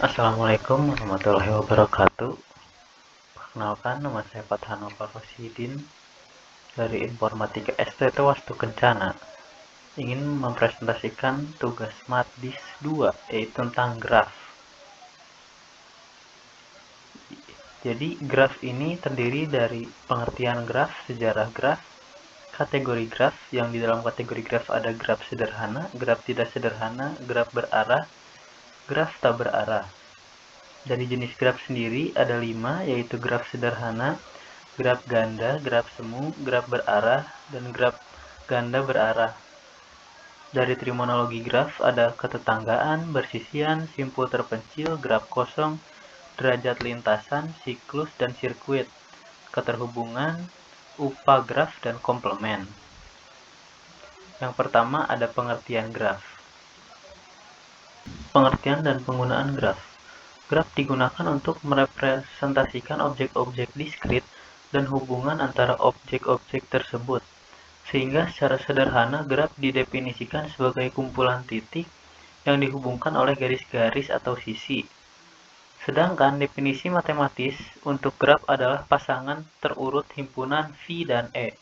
Assalamualaikum warahmatullahi wabarakatuh. Perkenalkan, nama saya Fathanova Rosidin dari Informatika STT Wastu Kencana. Ingin mempresentasikan tugas Matdis 2, yaitu tentang graf. Jadi, graf ini terdiri dari pengertian graf, sejarah graf, kategori graf, yang di dalam kategori graf ada graf sederhana, graf tidak sederhana, graf berarah, graf tak berarah. Dari jenis graf sendiri ada 5, yaitu graf sederhana, graf ganda, graf semu, graf berarah, dan graf ganda berarah. Dari terminologi graf ada ketetanggaan, bersisian, simpul terpencil, graf kosong, derajat lintasan, siklus, dan sirkuit, keterhubungan, upagraf, dan komplement. Yang pertama ada pengertian graf. Pengertian dan penggunaan graf. Graf digunakan untuk merepresentasikan objek-objek diskrit dan hubungan antara objek-objek tersebut, sehingga secara sederhana graf didefinisikan sebagai kumpulan titik yang dihubungkan oleh garis-garis atau sisi. Sedangkan definisi matematis untuk graf adalah pasangan terurut himpunan V dan E,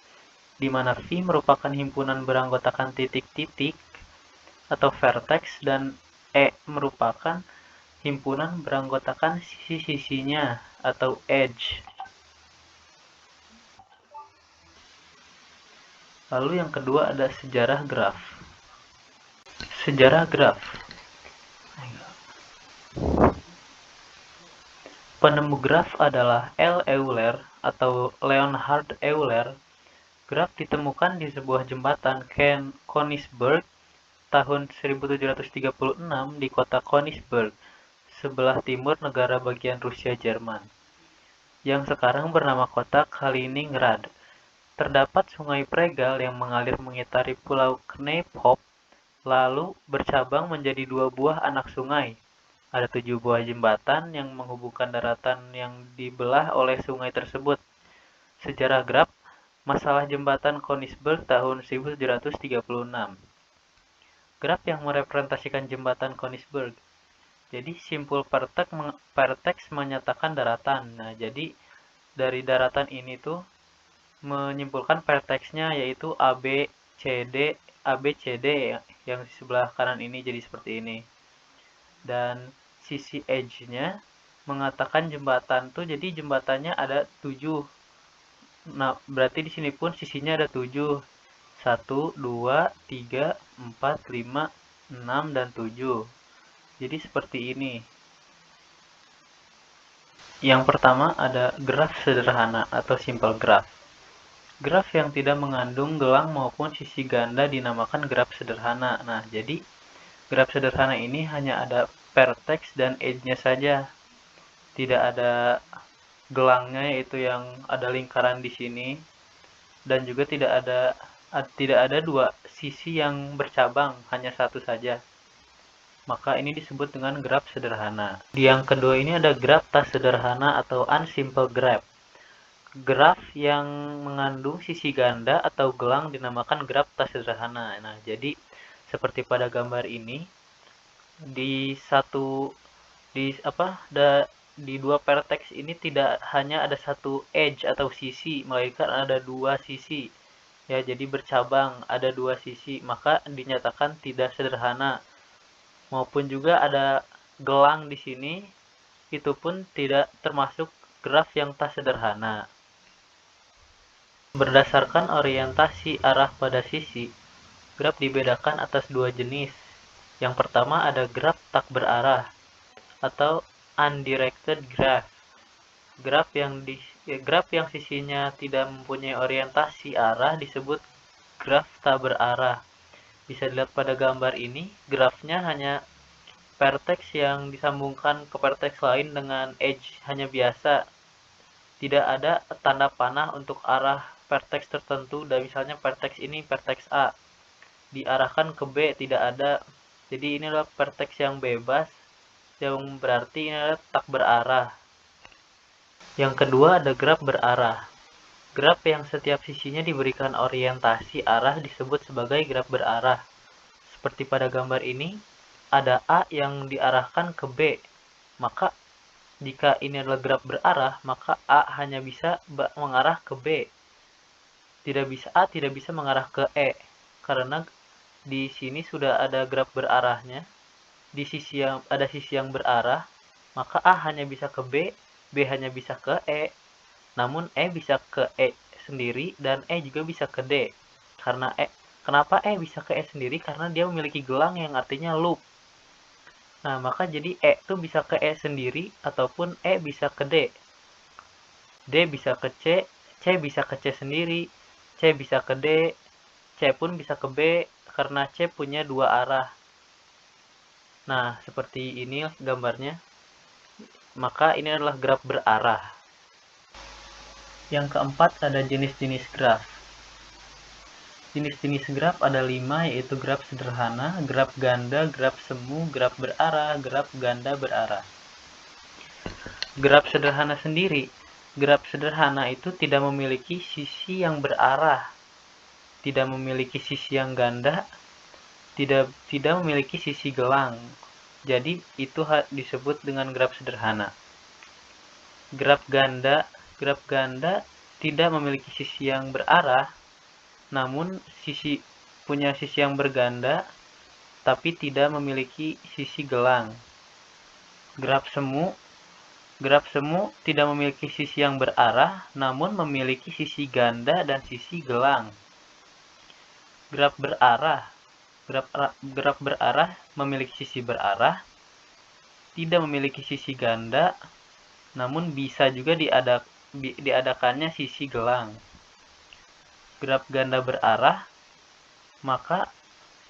di mana V merupakan himpunan beranggotakan titik-titik atau vertex dan E merupakan himpunan beranggotakan sisi-sisinya atau edge. Lalu yang kedua ada sejarah graf. Sejarah graf. Penemu graf adalah L. Euler atau Leonhard Euler. Graf ditemukan di sebuah jembatan Königsberg tahun 1736 di kota Königsberg, sebelah timur negara bagian Rusia Jerman, yang sekarang bernama kota Kaliningrad. Terdapat sungai Pregal yang mengalir mengitari pulau Kneiphof, lalu bercabang menjadi 2 buah anak sungai. Ada 7 buah jembatan yang menghubungkan daratan yang dibelah oleh sungai tersebut. Sejarah graf, masalah jembatan Königsberg tahun 1736. Graf yang merepresentasikan jembatan Königsberg. Jadi simpul vertex menyatakan daratan. Nah, jadi dari daratan ini tuh menyimpulkan vertexnya yaitu ABCD yang di sebelah kanan ini jadi seperti ini. Dan sisi edge-nya mengatakan jembatan tuh jadi jembatannya ada 7. Nah, berarti di sini pun sisinya ada 7. 1, 2, 3, 4, 5, 6, dan 7. Jadi seperti ini. Yang pertama ada graf sederhana atau simple graph. Graf yang tidak mengandung gelang maupun sisi ganda dinamakan graf sederhana. Nah, jadi graf sederhana ini hanya ada vertex dan edge-nya saja. Tidak ada gelangnya, yaitu yang ada lingkaran di sini, dan juga tidak ada 2 sisi yang bercabang, hanya satu saja. Maka ini disebut dengan graf sederhana. Di yang kedua ini ada graf tak sederhana atau unsimple graph. Graf yang mengandung sisi ganda atau gelang dinamakan graf tak sederhana. Nah, jadi seperti pada gambar ini, di di 2 vertex ini tidak hanya ada satu edge atau sisi, melainkan ada 2 sisi. Ya, jadi bercabang, ada 2 sisi, maka dinyatakan tidak sederhana. Maupun juga ada gelang di sini, itu pun tidak termasuk graf yang tak sederhana. Berdasarkan orientasi arah pada sisi, graf dibedakan atas 2 jenis. Yang pertama ada graf tak berarah atau undirected graph. Graf yang sisinya tidak mempunyai orientasi arah disebut graf tak berarah. Bisa dilihat pada gambar ini, grafnya hanya vertex yang disambungkan ke vertex lain dengan edge hanya biasa. Tidak ada tanda panah untuk arah vertex tertentu, dan misalnya vertex ini vertex A diarahkan ke B, tidak ada. Jadi ini adalah vertex yang bebas, yang berarti ini adalah tak berarah. Yang kedua ada graf berarah. Graf yang setiap sisinya diberikan orientasi arah disebut sebagai graf berarah. Seperti pada gambar ini, ada A yang diarahkan ke B. Maka jika ini adalah graf berarah, maka A hanya bisa mengarah ke B. A tidak bisa mengarah ke E, karena di sini sudah ada graf berarahnya. Di sisi yang ada sisi yang berarah, maka A hanya bisa ke B hanya bisa ke E. Namun E bisa ke E sendiri dan E juga bisa ke D. Kenapa E bisa ke E sendiri? Karena dia memiliki gelang yang artinya loop. Nah, maka jadi E itu bisa ke E sendiri ataupun E bisa ke D. D bisa ke C bisa ke C sendiri, C bisa ke D, C pun bisa ke B karena C punya dua arah. Nah, seperti ini gambarnya. Maka ini adalah graf berarah. Yang keempat ada jenis-jenis graf. Jenis-jenis graf ada 5, yaitu graf sederhana, graf ganda, graf semu, graf berarah, graf ganda berarah. Graf sederhana sendiri, graf sederhana itu tidak memiliki sisi yang berarah, tidak memiliki sisi yang ganda, tidak memiliki sisi gelang. Jadi itu disebut dengan graf sederhana. Graf ganda tidak memiliki sisi yang berarah, namun punya sisi yang berganda, tapi tidak memiliki sisi gelang. Graf semu tidak memiliki sisi yang berarah, namun memiliki sisi ganda dan sisi gelang. Graf berarah memiliki sisi berarah, tidak memiliki sisi ganda, namun bisa juga diadakannya sisi gelang. Graf ganda berarah, maka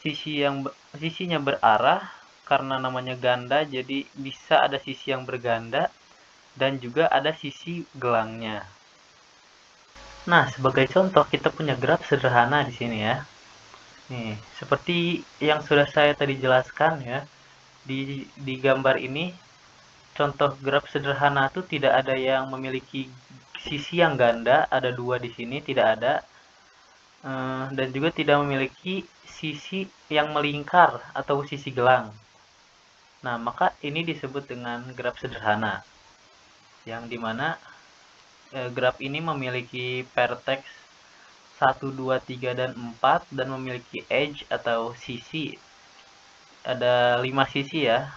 sisinya berarah karena namanya ganda, jadi bisa ada sisi yang berganda dan juga ada sisi gelangnya. Nah, sebagai contoh kita punya graf sederhana di sini ya. Nih, seperti yang sudah saya tadi jelaskan ya. Di gambar ini contoh graf sederhana itu tidak ada yang memiliki sisi yang ganda, ada 2 di sini tidak ada. Dan juga tidak memiliki sisi yang melingkar atau sisi gelang. Nah, maka ini disebut dengan graf sederhana, yang dimana graf ini memiliki vertex 1, 2, 3, dan 4 dan memiliki edge atau sisi. Ada 5 sisi ya,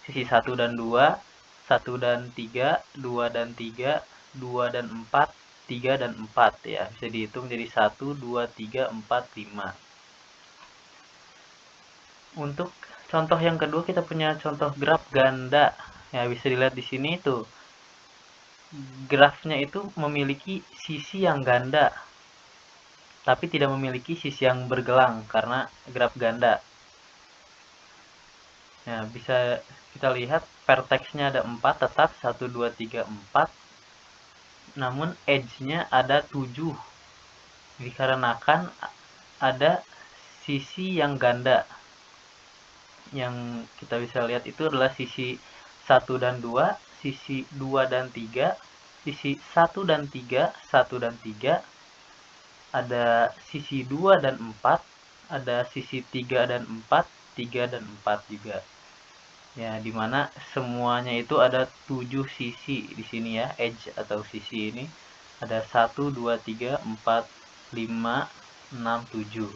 sisi 1 dan 2, 1 dan 3, 2 dan 3, 2 dan 4, 3 dan 4 ya. Bisa dihitung jadi 1, 2, 3, 4, 5. Untuk contoh yang kedua kita punya contoh graf ganda. Ya, bisa dilihat di sini itu. Grafnya itu memiliki sisi yang ganda, tapi tidak memiliki sisi yang bergelang karena graf ganda. Ya, bisa kita lihat vertexnya ada 4 tetap 1, 2, 3, 4. Namun edge-nya ada 7. Dikarenakan ada sisi yang ganda. Yang kita bisa lihat itu adalah sisi 1 dan 2, sisi 2 dan 3, sisi 1 dan 3, 1 dan 3, ada sisi 2 dan 4, ada sisi 3 dan 4, 3 dan 4 juga. Ya, dimana semuanya itu ada 7 sisi di sini ya, edge atau sisi ini. Ada 1, 2, 3, 4, 5, 6, 7.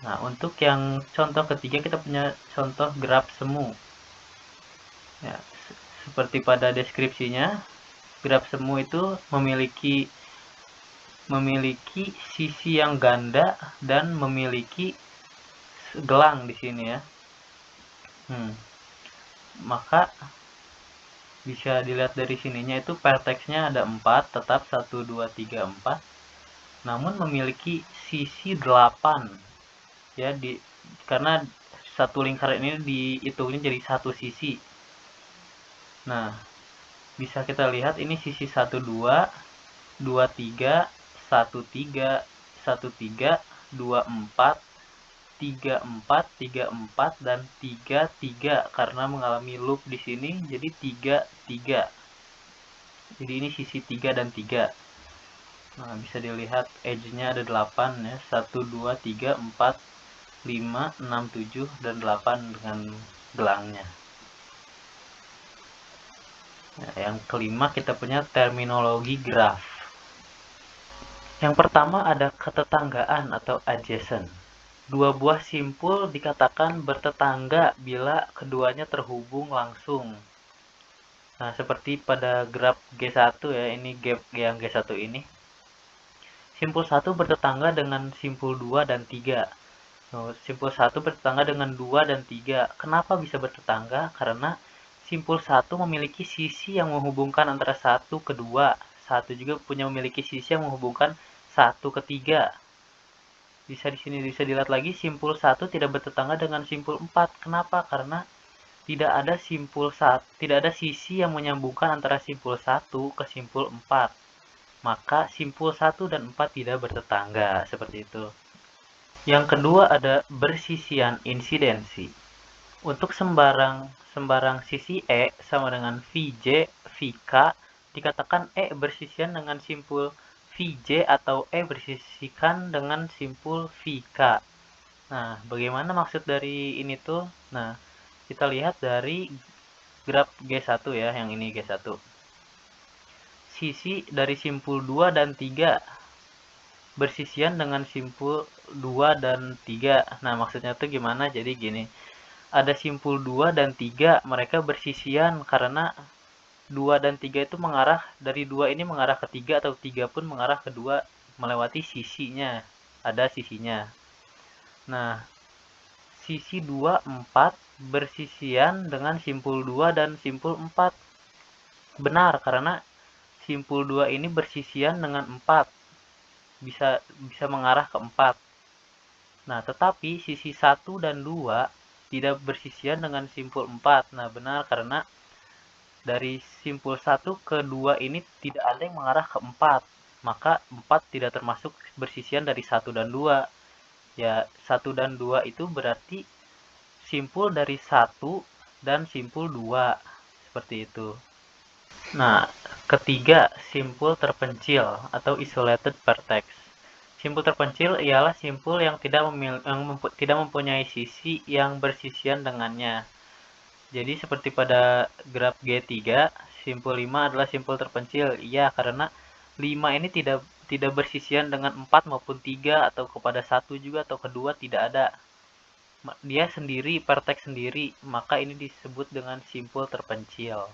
Nah, untuk yang contoh ketiga kita punya contoh graf semu. Ya, seperti pada deskripsinya, graf semu itu memiliki sisi yang ganda dan memiliki gelang di sini ya. Maka bisa dilihat dari sininya itu vertexnya ada 4, tetap 1, 2, 3, 4. Namun memiliki sisi 8. Ya, karena satu lingkaran ini dihitungnya jadi satu sisi. Nah, bisa kita lihat ini sisi 1, 2, 2, 3, 1, 3, 1, 3, 2, 4, 3, 4, 3, 4, dan 3, 3 karena mengalami loop di sini jadi 3, 3. Jadi ini sisi 3 dan 3. Nah, bisa dilihat edge-nya ada 8 ya. 1, 2, 3, 4, 5, 6, 7, dan 8 dengan gelangnya. Nah, yang kelima kita punya terminologi graf. Yang pertama ada ketetanggaan atau adjacent. Dua buah simpul dikatakan bertetangga bila keduanya terhubung langsung. Nah, seperti pada graf G1 ya, ini yang G1 ini. Simpul 1 bertetangga dengan simpul 2 dan 3. Simpul 1 bertetangga dengan 2 dan 3. Kenapa bisa bertetangga? Karena simpul 1 memiliki sisi yang menghubungkan antara 1 ke 2. 1 juga memiliki sisi yang menghubungkan 1 ke 3. Di sini bisa dilihat lagi simpul 1 tidak bertetangga dengan simpul 4. Kenapa? Karena tidak ada sisi yang menyambungkan antara simpul 1 ke simpul 4. Maka simpul 1 dan 4 tidak bertetangga, seperti itu. Yang kedua ada bersisian insidensi. Untuk sembarang sisi E sama dengan Vj, Vk, dikatakan E bersisian dengan simpul Vj atau E bersisikan dengan simpul Vk. Nah, bagaimana maksud dari ini tuh? Nah, kita lihat dari graf G1 ya, yang ini G1. Sisi dari simpul 2 dan 3 bersisian dengan simpul 2 dan 3. Nah, maksudnya tuh gimana? Jadi gini, ada simpul 2 dan 3, mereka bersisian karena 2 dan 3 itu dari 2 ini mengarah ke 3 atau 3 pun mengarah ke 2 melewati sisinya. Ada sisinya. Nah, sisi 2, 4 bersisian dengan simpul 2 dan simpul 4. Benar, karena simpul 2 ini bersisian dengan 4. Bisa mengarah ke 4. Nah, tetapi sisi 1 dan 2 tidak bersisian dengan simpul 4. Nah, benar karena dari simpul 1 ke 2 ini tidak ada yang mengarah ke 4. Maka 4 tidak termasuk bersisian dari 1 dan 2. Ya, 1 dan 2 itu berarti simpul dari 1 dan simpul 2. Seperti itu. Nah, ketiga, simpul terpencil atau isolated vertex. Simpul terpencil ialah simpul yang tidak mempunyai sisi yang bersisian dengannya. Jadi seperti pada graf G3, simpul 5 adalah simpul terpencil. Iya, karena 5 ini tidak bersisian dengan 4 maupun 3 atau kepada 1 juga atau kedua tidak ada. Dia sendiri, vertex sendiri, maka ini disebut dengan simpul terpencil.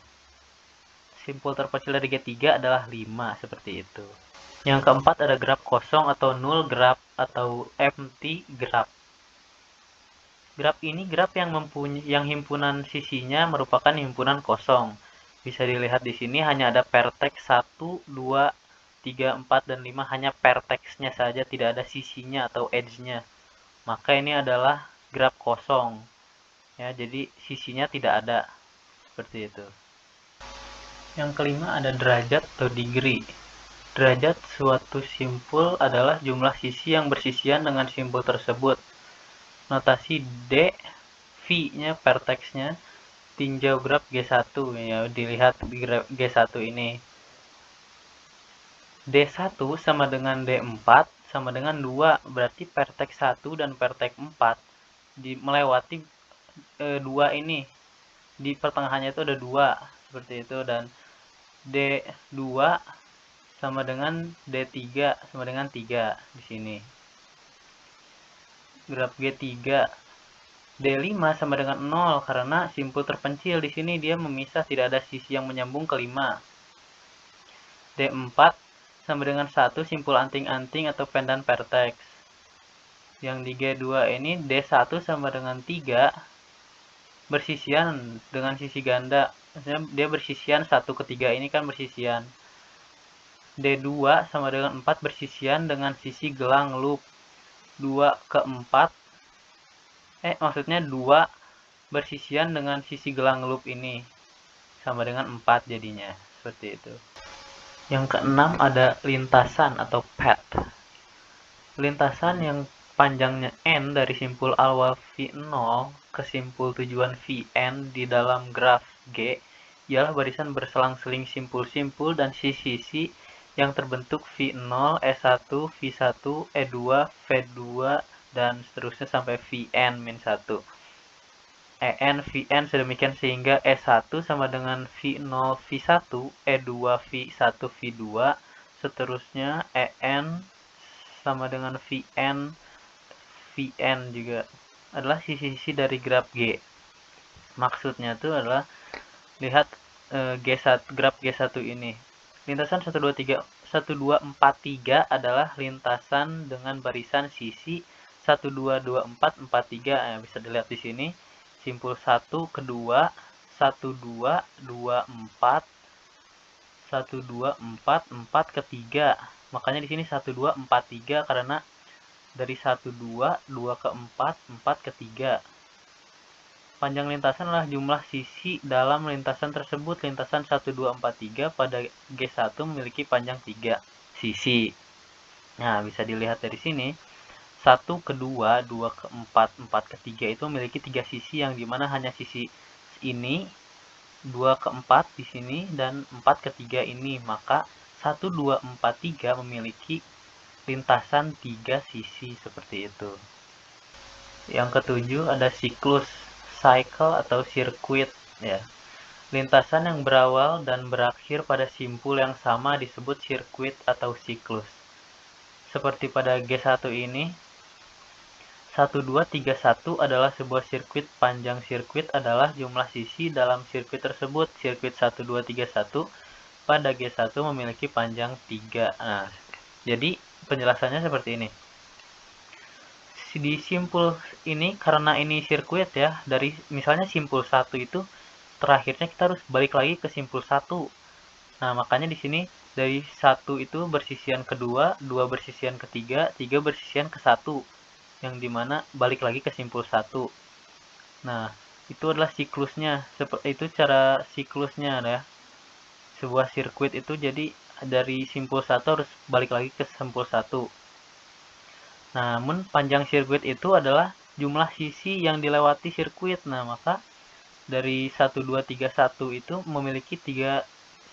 Simpul terpencil dari G3 adalah 5, seperti itu. Yang keempat ada graf kosong atau null graph atau empty graph. Graf ini graf yang himpunan sisinya merupakan himpunan kosong. Bisa dilihat di sini hanya ada vertex 1, 2, 3, 4, dan 5. Hanya vertexnya saja, tidak ada sisinya atau edge-nya. Maka ini adalah graf kosong. Ya, jadi sisinya tidak ada. Seperti itu. Yang kelima ada derajat atau degree. Derajat suatu simpul adalah jumlah sisi yang bersisian dengan simpul tersebut. Notasi D, V-nya vertexnya, tinjau graf G1 ya, dilihat di graf G1 ini. D1 sama dengan D4 sama dengan 2, berarti vertex 1 dan vertex 4 melewati 2 ini. Di pertengahannya itu ada 2, seperti itu, dan D2 sama dengan D3 sama dengan 3 di sini. Graf G3 D5 sama dengan 0 karena simpul terpencil di sini dia memisah, tidak ada sisi yang menyambung ke 5. D4 sama dengan 1 simpul anting-anting atau pendan vertex. Yang di G2 ini D1 sama dengan 3 bersisian dengan sisi ganda. Maksudnya dia bersisian 1 ke 3 ini kan bersisian. D2 sama dengan 4 bersisian dengan sisi gelang loop. 2 ke 4 maksudnya 2 bersisian dengan sisi gelang loop ini sama dengan 4 jadinya, seperti itu. Yang keenam ada lintasan atau path. Lintasan yang panjangnya n dari simpul awal V0 ke simpul tujuan Vn di dalam graf G ialah barisan berselang-seling simpul-simpul dan sisi-sisi yang terbentuk V0, E1, V1, E2, V2, dan seterusnya sampai Vn-1. En, Vn sedemikian sehingga E1 sama dengan V0 V1, E2 V1 V2, seterusnya En sama dengan Vn Vn juga adalah sisi-sisi dari graf G. Maksudnya itu adalah lihat G1, graf G1 ini. Lintasan 123 1243 adalah lintasan dengan barisan sisi 1 2 2 4 4 3. Bisa dilihat di sini. Simpul 1 kedua 1 2 2 4 1 2 4 4 ketiga. Makanya di sini 1 2 4 3 karena dari 1 2 2 ke 4 4 ke 3. Panjang lintasan adalah jumlah sisi dalam lintasan tersebut. Lintasan 1, 2, 4, 3 pada G1 memiliki panjang 3 sisi. Nah, bisa dilihat dari sini. 1 ke 2, 2 ke 4, 4 ke 3 itu memiliki 3 sisi yang dimana hanya sisi ini, 2 ke 4 di sini, dan 4 ke 3 ini. Maka 1, 2, 4, 3 memiliki lintasan 3 sisi seperti itu. Yang ketujuh ada siklus. Cycle atau sirkuit ya. Lintasan yang berawal dan berakhir pada simpul yang sama disebut sirkuit atau siklus. Seperti pada G1 ini, 1 2 3 1 adalah sebuah sirkuit. Panjang sirkuit adalah jumlah sisi dalam sirkuit tersebut. Sirkuit 1 2 3 1 pada G1 memiliki panjang 3. Nah, jadi penjelasannya seperti ini. Di simpul ini karena ini sirkuit ya, dari misalnya simpul 1 itu terakhirnya kita harus balik lagi ke simpul 1. Nah, makanya di sini dari 1 itu bersisian kedua, 2 bersisian ketiga, 3 bersisian ke 1. Yang dimana balik lagi ke simpul 1. Nah, itu adalah siklusnya. Seperti itu cara siklusnya ya. Sebuah sirkuit itu jadi dari simpul 1 harus balik lagi ke simpul 1. Namun panjang sirkuit itu adalah jumlah sisi yang dilewati sirkuit. Nah, maka dari 1 2 3 1 itu memiliki 3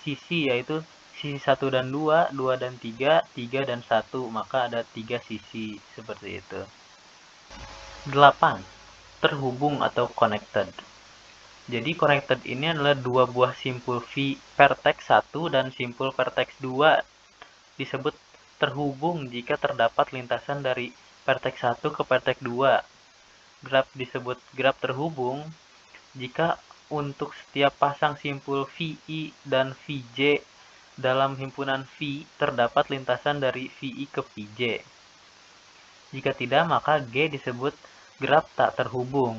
sisi, yaitu sisi 1 dan 2, 2 dan 3, 3 dan 1. Maka ada 3 sisi seperti itu. 8. Terhubung atau connected. Jadi connected ini adalah dua buah simpul V vertex 1 dan simpul vertex 2 disebut terhubung jika terdapat lintasan dari vertex 1 ke vertex 2. Graf disebut graf terhubung jika untuk setiap pasang simpul VI dan VJ dalam himpunan V terdapat lintasan dari VI ke VJ. Jika tidak, maka G disebut graf tak terhubung.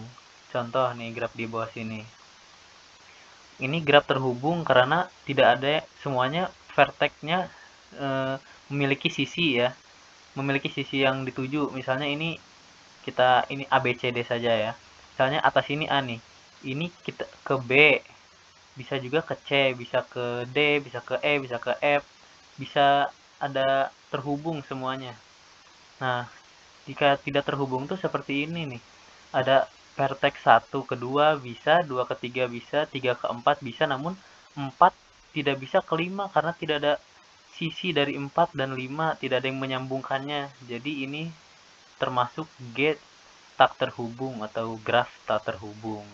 Contoh nih graf di bawah sini. Ini graf terhubung karena tidak ada semuanya vertexnya memiliki sisi ya, memiliki sisi yang dituju. Misalnya ini ABCD saja ya. Misalnya atas ini A nih, ini kita ke B, bisa juga ke C, bisa ke D, bisa ke E, bisa ke F, bisa ada terhubung semuanya. Nah, jika tidak terhubung tuh seperti ini nih, ada vertex 1 ke 2 bisa, 2 ke 3 bisa, 3 ke 4 bisa, namun 4 tidak bisa ke 5 karena tidak ada sisi dari 4 dan 5, tidak ada yang menyambungkannya. Jadi ini termasuk G tak terhubung atau graf tak terhubung.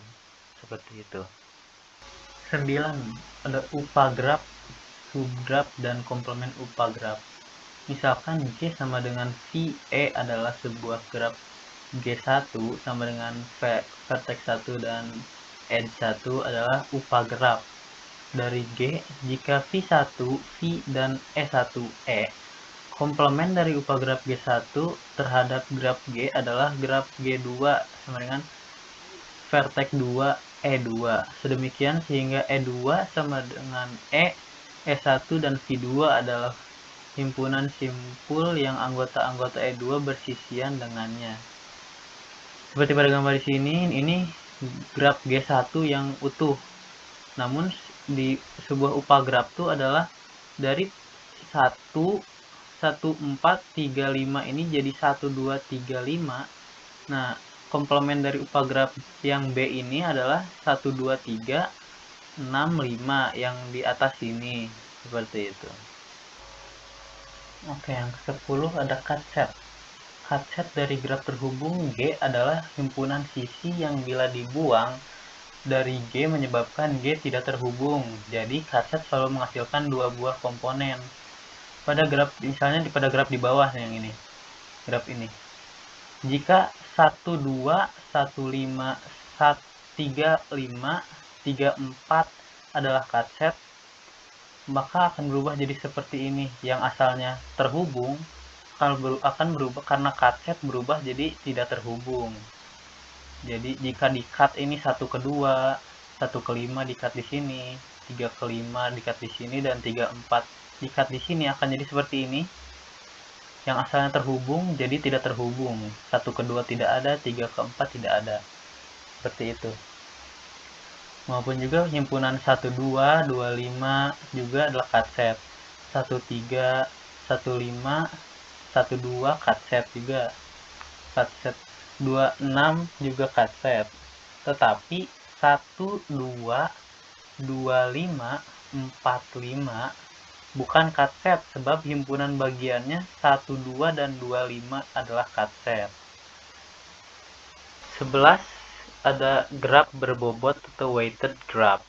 Seperti itu. 9. Ada upagraf, subgraf, dan komplement upagraf. Misalkan G sama dengan VE adalah sebuah graf G1 sama dengan vertex 1 dan edge 1 adalah upagraf. Dari G, jika V1, V, dan E1E, komplement dari upagraf G1 terhadap graf G adalah graf G2 sama dengan vertex 2, E2. Sedemikian sehingga E2 sama dengan E1 dan V2 adalah himpunan simpul yang anggota-anggota E2 bersisian dengannya. Seperti pada gambar di sini, ini graf G1 yang utuh. Namun di sebuah upagraf itu adalah dari 1 1 4 3 5 ini jadi 1 2 3 5. Nah, komplement dari upagraf yang B ini adalah 1 2 3 6 5 yang di atas ini seperti itu. Oke, yang ke-10 ada cut set. cut set dari graf terhubung G adalah himpunan sisi yang bila dibuang dari G menyebabkan G tidak terhubung. Jadi cut set selalu menghasilkan dua buah komponen. Pada graf, misalnya pada graf di bawah yang ini, graf ini. Jika 1, 2, 1, 5, 3, 5, 3, 4 adalah cut set, maka akan berubah jadi seperti ini. Yang asalnya terhubung akan berubah karena cut set berubah jadi tidak terhubung. Jadi jika di cut ini 1 ke 2, 1 ke 5 di cut di sini, 3 ke 5 di cut di sini, dan 3, 4 di cut di sini akan jadi seperti ini. Yang asalnya terhubung jadi tidak terhubung. 1 ke 2 tidak ada, 3 ke 4 tidak ada. Seperti itu. Maupun juga himpunan 1, 2, 2, 5 juga adalah cut set. 1, 3, 1, 5, 1, 2 cut set juga. Cut set 2, 6 juga cut set. Tetapi 1, 2, 2, 5, 4, 5 bukan cut set sebab himpunan bagiannya 1, 2, dan 2, 5 adalah cut set. 11. Ada graf berbobot atau weighted graph.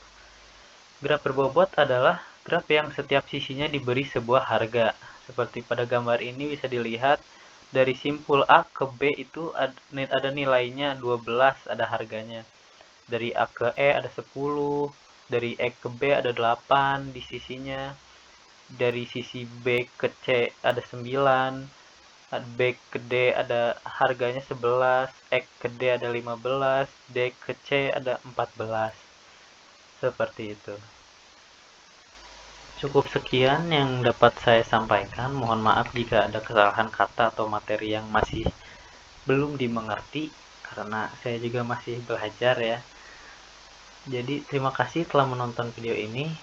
Graf berbobot adalah graf yang setiap sisinya diberi sebuah harga. Seperti pada gambar ini bisa dilihat dari simpul A ke B itu ada nilainya 12, ada harganya. Dari A ke E ada 10, dari E ke B ada 8 di sisinya. Dari sisi B ke C ada 9, B ke D ada harganya 11, E ke D ada 15, D ke C ada 14. Seperti itu. Cukup sekian yang dapat saya sampaikan. Mohon maaf jika ada kesalahan kata atau materi yang masih belum dimengerti, karena saya juga masih belajar ya. Jadi terima kasih telah menonton video ini.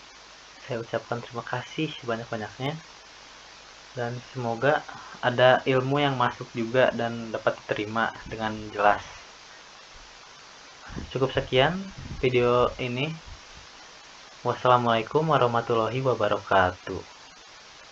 Saya ucapkan terima kasih sebanyak-banyaknya. Dan semoga ada ilmu yang masuk juga dan dapat diterima dengan jelas. Cukup sekian video ini. Wassalamualaikum warahmatullahi wabarakatuh.